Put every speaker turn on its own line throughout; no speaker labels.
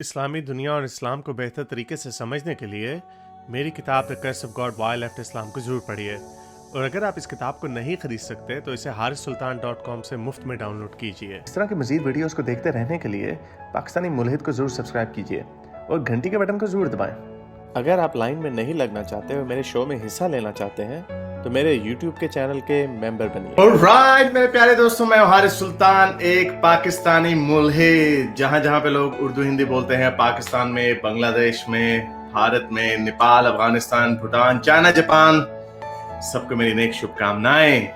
اسلامی دنیا اور اسلام کو بہتر طریقے سے سمجھنے کے لیے میری کتاب دا کرس آف گاڈ وائی لیفٹ اسلام کو ضرور پڑھیے، اور اگر آپ اس کتاب کو نہیں خرید سکتے تو اسے حارثسلطان.com سے مفت میں ڈاؤن لوڈ کیجیے۔ اس طرح کی مزید ویڈیوز کو دیکھتے رہنے کے لیے پاکستانی ملحد کو ضرور سبسکرائب کیجیے اور گھنٹی کے بٹن کو ضرور دبائیں۔ اگر آپ لائن میں نہیں لگنا چاہتے اور میرے شو میں حصہ لینا چاہتے ہیں تو میرے یوٹیوب کے چینل کے ممبر بنیے۔
آلرائٹ میرے پیارے دوستوں، میں حارث سلطان، ایک پاکستانی ملحد۔ جہاں پہ لوگ اردو ہندی بولتے ہیں، پاکستان میں، بنگلہ دیش میں، بھارت میں، نیپال، افغانستان، بھوٹان، چائنا، جاپان، سب کو میری نیک شبھ کامنائیں۔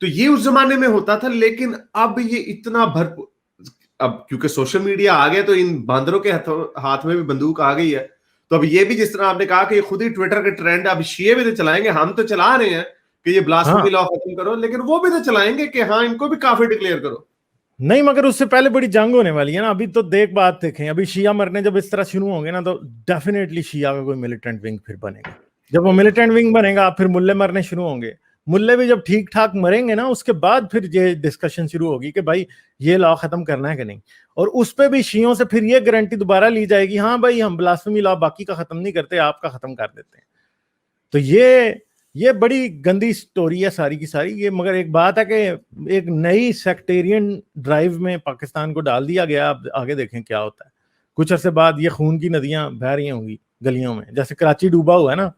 تو یہ اس زمانے میں ہوتا تھا، لیکن اب یہ اتنا بھرپور، اب کیونکہ سوشل میڈیا آ گیا تو ان باندروں کے ہاتھ میں بھی بندوق آ گئی ہے۔ تو اب یہ بھی جس طرح آپ نے کہا کہ یہ خود ہی ٹویٹر کے ٹرینڈ اب شیعہ بھی تو چلائیں گے، ہم تو چلا رہے ہیں کہ یہ بلاسفیمی لا ختم کرو، لیکن وہ بھی تو چلائیں گے کہ ہاں ان کو بھی کافر ڈکلیئر کرو۔
نہیں، مگر اس سے پہلے بڑی جنگ ہونے والی ہے نا۔ ابھی تو بات دیکھیں، ابھی شیعہ مرنے جب اس طرح شروع ہوں گے نا تو ڈیفینیٹلی شیعہ کا کوئی ملیٹنٹ ونگ پھر بنے گا۔ جب وہ ملیٹنٹ ونگ بنے گا پھر ملے مرنے شروع ہوں گے۔ ملے بھی جب ٹھیک ٹھاک مریں گے نا اس کے بعد پھر یہ ڈسکشن شروع ہوگی کہ بھائی یہ لا ختم کرنا ہے کہ نہیں، اور اس پہ بھی شیعوں سے پھر یہ گارنٹی دوبارہ لی جائے گی، ہاں بھائی ہم بلاسفیمی لا باقی کا ختم نہیں کرتے، آپ کا ختم کر دیتے ہیں۔ تو یہ بڑی گندی سٹوری ہے ساری کی ساری یہ۔ مگر ایک بات ہے کہ ایک نئی سیکٹیرین ڈرائیو میں پاکستان کو ڈال دیا گیا، اب آگے دیکھیں کیا ہوتا ہے۔ کچھ عرصے بعد یہ خون کی ندیاں بہہ رہی ہوں گی گلیوں میں، جیسے کراچی ڈوبا ہوا ہے نا،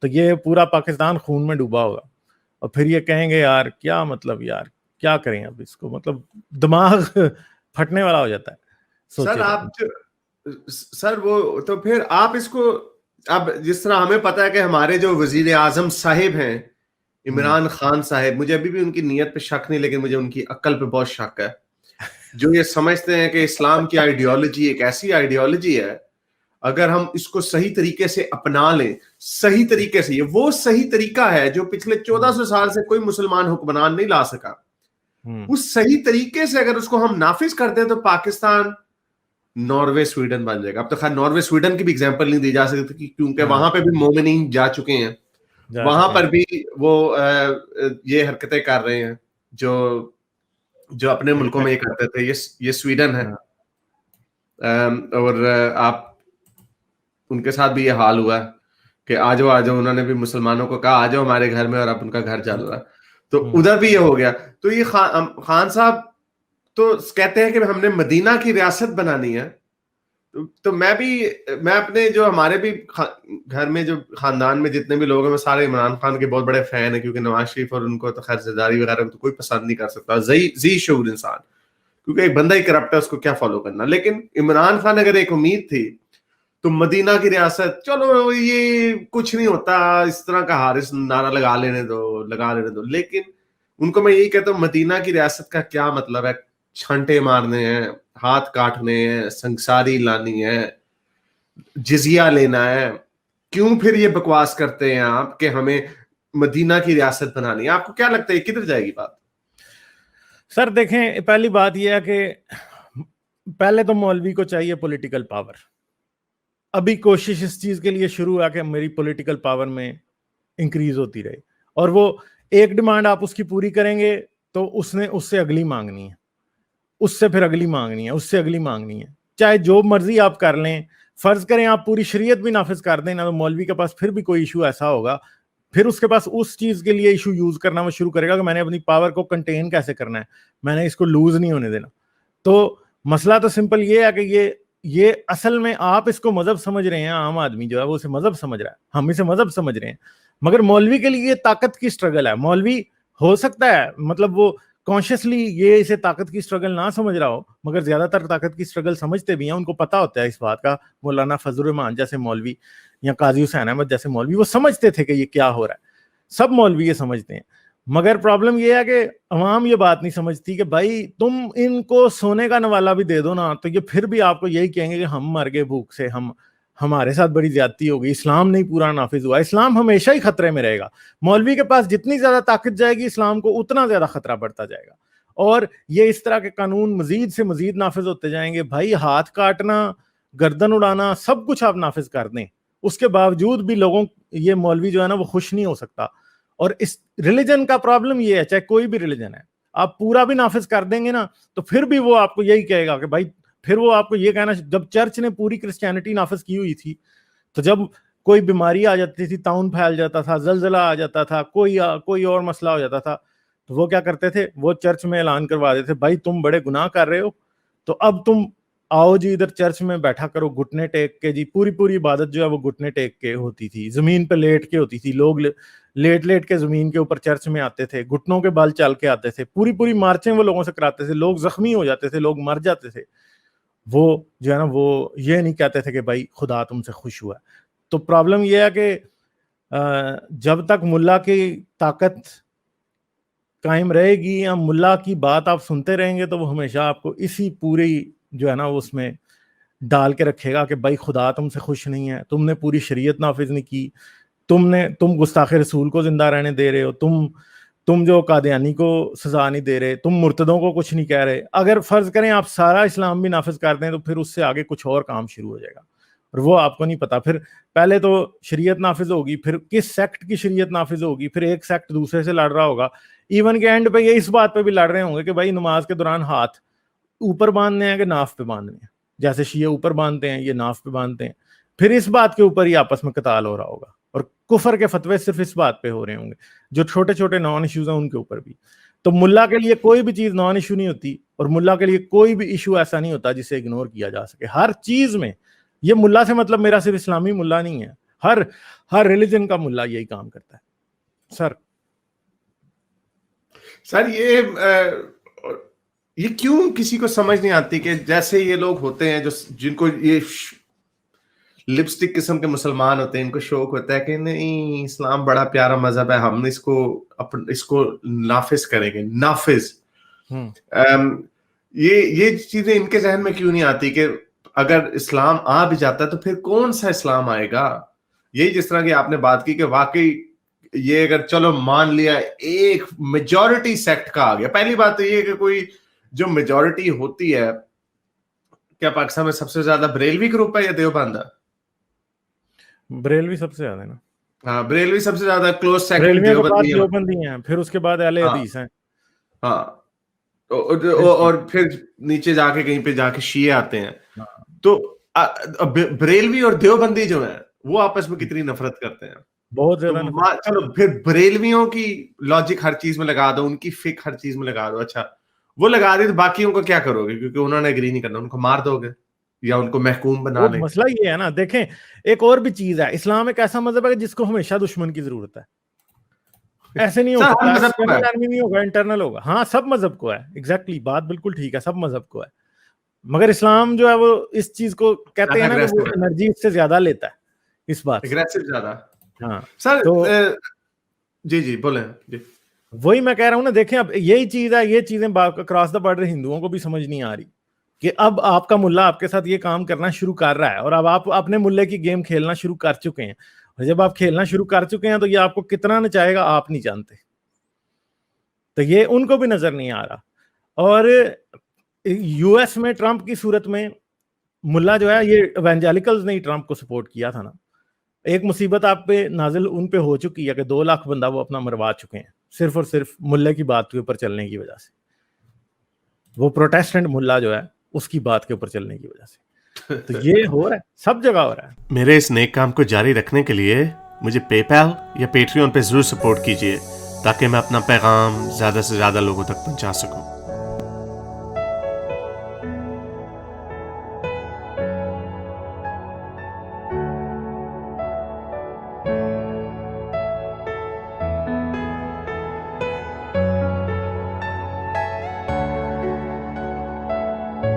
تو یہ پورا پاکستان خون میں ڈوبا ہوگا، اور پھر یہ کہیں گے یار کیا مطلب، یار کیا کریں اب اس کو، مطلب دماغ پھٹنے والا ہو جاتا ہے۔
سر وہ تو پھر آپ اس کو، اب جس طرح ہمیں پتا ہے کہ ہمارے جو وزیر اعظم صاحب ہیں عمران خان صاحب، مجھے ابھی بھی ان کی نیت پہ شک نہیں، لیکن مجھے ان کی عقل پہ بہت شک ہے، جو یہ سمجھتے ہیں کہ اسلام کی آئیڈیالوجی ایک ایسی آئیڈیالوجی ہے، اگر ہم اس کو صحیح طریقے سے اپنا لیں، صحیح طریقے سے، یہ وہ صحیح طریقہ ہے جو پچھلے 1400 سال سے کوئی مسلمان حکمران نہیں لا سکا، اس صحیح طریقے سے اگر اس کو ہم نافذ کرتے ہیں تو پاکستان ناروے سویڈن بن جائے گا۔ اب تو خیر ناروے سویڈن کی بھی ایگزامپل نہیں دی جا سکتی کیونکہ وہاں پہ بھی مومنین جا چکے ہیں، وہاں پر بھی وہ یہ حرکتیں کر رہے ہیں جو اپنے ملکوں میں یہ کرتے تھے۔ یہ سویڈن ہے، اور آپ ان کے ساتھ بھی یہ حال ہوا ہے کہ آ جاؤ انہوں نے بھی مسلمانوں کو کہا آ جاؤ ہمارے گھر میں، اور اب ان کا گھر چل رہا ہے، تو ادھر بھی یہ ہو گیا۔ تو یہ خان صاحب تو کہتے ہیں کہ ہم نے مدینہ کی ریاست بنانی ہے، تو میں اپنے جو ہمارے بھی گھر میں جو خاندان میں جتنے بھی لوگ ہیں، میں سارے عمران خان کے بہت بڑے فین ہیں، کیونکہ نواز شریف اور ان کو تو خیر زرداری وغیرہ تو کوئی پسند نہیں کر سکتا، ذی شعور انسان، کیونکہ ایک بندہ ہی کرپٹ ہے، اس کو کیا فالو کرنا۔ لیکن عمران خان اگر ایک امید تھی تو مدینہ کی ریاست، چلو یہ کچھ نہیں ہوتا، اس طرح کا حارث نعرہ لگا لینے دو، لیکن ان کو میں یہی کہتا ہوں مدینہ کی ریاست کا کیا مطلب ہے؟ چھانٹے مارنے ہیں، ہاتھ کاٹنے ہیں، سنگساری لانی ہے، جزیہ لینا ہے۔ کیوں پھر یہ بکواس کرتے ہیں آپ کہ ہمیں مدینہ کی ریاست بنانی ہے؟ آپ کو کیا لگتا ہے کدھر جائے گی بات؟
سر دیکھیں، پہلی بات یہ ہے کہ پہلے تو مولوی کو چاہیے پولیٹیکل پاور۔ ابھی کوشش اس چیز کے لیے شروع ہے کہ میری پولیٹیکل پاور میں انکریز ہوتی رہے، اور وہ ایک ڈیمانڈ آپ اس کی پوری کریں گے تو اس نے اس سے اگلی مانگنی ہے، اس سے پھر اگلی مانگنی ہے، اس سے اگلی مانگنی ہے، چاہے جو مرضی آپ کر لیں۔ فرض کریں آپ پوری شریعت بھی نافذ کر دیں نا، تو مولوی کے پاس پھر بھی کوئی ایشو ایسا ہوگا، پھر اس کے پاس اس چیز کے لیے ایشو یوز کرنا وہ شروع کرے گا کہ میں نے اپنی پاور کو کنٹین کیسے کرنا ہے، میں نے اس کو لوز نہیں ہونے دینا۔ تو مسئلہ تو سمپل یہ ہے کہ یہ اصل میں آپ اس کو مذہب سمجھ رہے ہیں، عام آدمی جو ہے وہ اسے مذہب سمجھ رہا ہے، ہم اسے مذہب سمجھ رہے ہیں، مگر مولوی کے لیے یہ طاقت کی سٹرگل ہے۔ مولوی ہو سکتا ہے مطلب وہ کانشیسلی یہ اسے طاقت کی سٹرگل نہ سمجھ رہا ہو، مگر زیادہ تر طاقت کی سٹرگل سمجھتے بھی ہیں، ان کو پتا ہوتا ہے اس بات کا۔ مولانا فضل الرحمان جیسے مولوی یا قاضی حسین احمد جیسے مولوی وہ سمجھتے تھے کہ یہ کیا ہو رہا ہے، سب مولوی یہ سمجھتے ہیں، مگر پرابلم یہ ہے کہ عوام یہ بات نہیں سمجھتی کہ بھائی تم ان کو سونے کا نوالا بھی دے دو نا تو یہ پھر بھی آپ کو یہی کہیں گے کہ ہم مر گئے بھوک سے، ہمارے ساتھ بڑی زیادتی ہو گئی، اسلام نہیں پورا نافذ ہوا۔ اسلام ہمیشہ ہی خطرے میں رہے گا، مولوی کے پاس جتنی زیادہ طاقت جائے گی اسلام کو اتنا زیادہ خطرہ بڑھتا جائے گا، اور یہ اس طرح کے قانون مزید سے مزید نافذ ہوتے جائیں گے۔ بھائی ہاتھ کاٹنا، گردن اڑانا، سب کچھ آپ نافذ کر دیں، اس کے باوجود بھی لوگوں یہ مولوی جو ہے نا وہ خوش نہیں ہو سکتا. اور اس ریلیجن کا پرابلم یہ ہے, چاہے کوئی بھی ریلیجن ہے, آپ پورا بھی نافذ کر دیں گے نا تو پھر بھی وہ آپ کو یہی کہے گا کہ بھائی, پھر وہ آپ کو یہ کہنا, جب چرچ نے پوری کرسچینٹی نافذ کی ہوئی تھی تو جب کوئی بیماری آ جاتی تھی, طاعون پھیل جاتا تھا, زلزلہ آ جاتا تھا, کوئی اور مسئلہ ہو جاتا تھا, تو وہ کیا کرتے تھے, وہ چرچ میں اعلان کروا دیتے, بھائی تم بڑے گناہ کر رہے ہو تو اب تم آؤ جی ادھر چرچ میں بیٹھا کرو گھٹنے ٹیک کے. جی پوری عبادت جو ہے وہ گھٹنے ٹیک کے ہوتی تھی, زمین پہ لیٹ کے ہوتی تھی, لوگ لیٹ کے زمین کے اوپر چرچ میں آتے تھے, گھٹنوں کے بل چل کے آتے تھے, پوری مارچیں وہ لوگوں سے کراتے تھے, لوگ زخمی ہو جاتے تھے, لوگ مر جاتے تھے. وہ جو ہے نا وہ یہ نہیں کہتے تھے کہ بھائی خدا تم سے خوش ہوا. تو پرابلم یہ ہے کہ جب تک ملا کی طاقت قائم رہے گی یا ملا کی بات آپ سنتے رہیں گے تو وہ ہمیشہ آپ کو اسی پوری جو ہے نا اس میں ڈال کے رکھے گا کہ بھائی خدا تم سے خوش نہیں ہے, تم نے پوری شریعت نافذ نہیں کی, تم گستاخ رسول کو زندہ رہنے دے رہے ہو, تم جو قادیانی کو سزا نہیں دے رہے, تم مرتدوں کو کچھ نہیں کہہ رہے. اگر فرض کریں آپ سارا اسلام بھی نافذ کر دیں تو پھر اس سے آگے کچھ اور کام شروع ہو جائے گا اور وہ آپ کو نہیں پتا. پھر پہلے تو شریعت نافذ ہوگی, پھر کس سیکٹ کی شریعت نافذ ہوگی, پھر ایک سیکٹ دوسرے سے لڑ رہا ہوگا, ایون کے اینڈ پہ یہ اس بات پہ بھی لڑ رہے ہوں گے کہ بھائی نماز کے دوران ہاتھ اوپر باندھنے ہیں کہ ناف پہ باندھنے ہیں, جیسے شیعہ اوپر باندھتے ہیں یہ ناف پہ باندھتے ہیں. پھر اس بات کے اوپر ہی آپس میں قتال ہو رہا ہوگا اور کفر کے فتوے صرف اس بات پہ ہو رہے ہوں گے, جو چھوٹے نان ایشوز ہیں ان کے اوپر بھی. تو ملا کے لیے کوئی بھی چیز نان ایشو نہیں ہوتی اور ملا کے لیے کوئی بھی ایشو ایسا نہیں ہوتا جسے اگنور کیا جا سکے. ہر چیز میں یہ ملا سے مطلب میرا صرف اسلامی ملا نہیں ہے, ہر ریلیجن کا ملا یہی کام کرتا ہے.
سر یہ کیوں کسی کو سمجھ نہیں آتی کہ جیسے یہ لوگ ہوتے ہیں جن کو یہ لپسٹک قسم کے مسلمان ہوتے ہیں, ان کو شوق ہوتا ہے کہ نہیں اسلام بڑا پیارا مذہب ہے, ہم اس کو نافذ کریں گے. نافذ یہ چیزیں ان کے ذہن میں کیوں نہیں آتی کہ اگر اسلام آ بھی جاتا ہے تو پھر کون سا اسلام آئے گا. یہی جس طرح کی آپ نے بات کی کہ واقعی یہ اگر چلو مان لیا ایک میجورٹی سیکٹ کا آ گیا. پہلی بات تو یہ کہ کوئی جو میجورٹی ہوتی ہے, کیا پاکستان میں سب سے زیادہ بریلوی گروپ ہے یا دیوبند ہے؟
بریلوی سب سے زیادہ ہے نا.
ہاں بریلوی سب سے زیادہ کلوز سیکٹ
دیوبندی ہیں, پھر اس کے بعد اہل حدیث ہیں.
ہاں اور پھر نیچے جا کے کہیں پہ جا کے شیعہ آتے ہیں. تو بریلوی اور دیوبندی جو ہیں وہ آپس میں کتنی نفرت کرتے ہیں,
بہت زیادہ.
چلو پھر بریلویوں کی لاجک ہر چیز میں لگا دو, ان کی فک ہر چیز میں لگا دو. اچھا وہ لگا دی تو باقیوں کو کیا کرو گے, کیونکہ انہوں نے اگری نہیں کرنا, ان کو مار دو گے یا ان کو محکوم بنا لیں.
مسئلہ یہ ہے نا, دیکھیں ایک اور بھی چیز ہے, اسلام ایک ایسا مذہب ہے جس کو ہمیشہ دشمن کی ضرورت ہے. ایسے نہیں ہوگا انٹرنل ہوگا. ہاں سب مذہب کو ہے, ایگزیکٹلی بات بالکل ٹھیک ہے, سب مذہب کو ہے, مگر اسلام جو ہے وہ اس چیز کو کہتے ہیں نا کہ وہ انرجی اس سے زیادہ لیتا ہے, اس بات
اگریسو زیادہ.
ہاں
سر جی بولیں. جی
وہی میں کہہ رہا ہوں نا, دیکھیں اب یہی چیز ہے, یہ چیزیں کراس دا بارڈر ہندوؤں کو بھی سمجھ نہیں آ رہی کہ اب آپ کا ملا آپ کے ساتھ یہ کام کرنا شروع کر رہا ہے اور اب آپ اپنے ملے کی گیم کھیلنا شروع کر چکے ہیں, اور جب آپ کھیلنا شروع کر چکے ہیں تو یہ آپ کو کتنا نچائے گا آپ نہیں جانتے. تو یہ ان کو بھی نظر نہیں آ رہا. اور یو ایس میں ٹرمپ کی صورت میں ملا جو ہے, یہ ایونجیلیکلز نے ہی ٹرمپ کو سپورٹ کیا تھا نا. ایک مصیبت آپ پہ نازل ان پہ ہو چکی ہے کہ 2 لاکھ بندہ وہ اپنا مروا چکے ہیں صرف اور صرف ملے کی بات کے اوپر چلنے کی وجہ سے. وہ پروٹیسٹنٹ ملا جو ہے اس کی بات کے اوپر چلنے کی وجہ سے. تو یہ ہو رہا ہے, سب جگہ ہو رہا ہے.
میرے اس نیک کام کو جاری رکھنے کے لیے مجھے پے پیل یا پیٹریون پہ ضرور سپورٹ کیجیے تاکہ میں اپنا پیغام زیادہ سے زیادہ لوگوں تک پہنچا سکوں.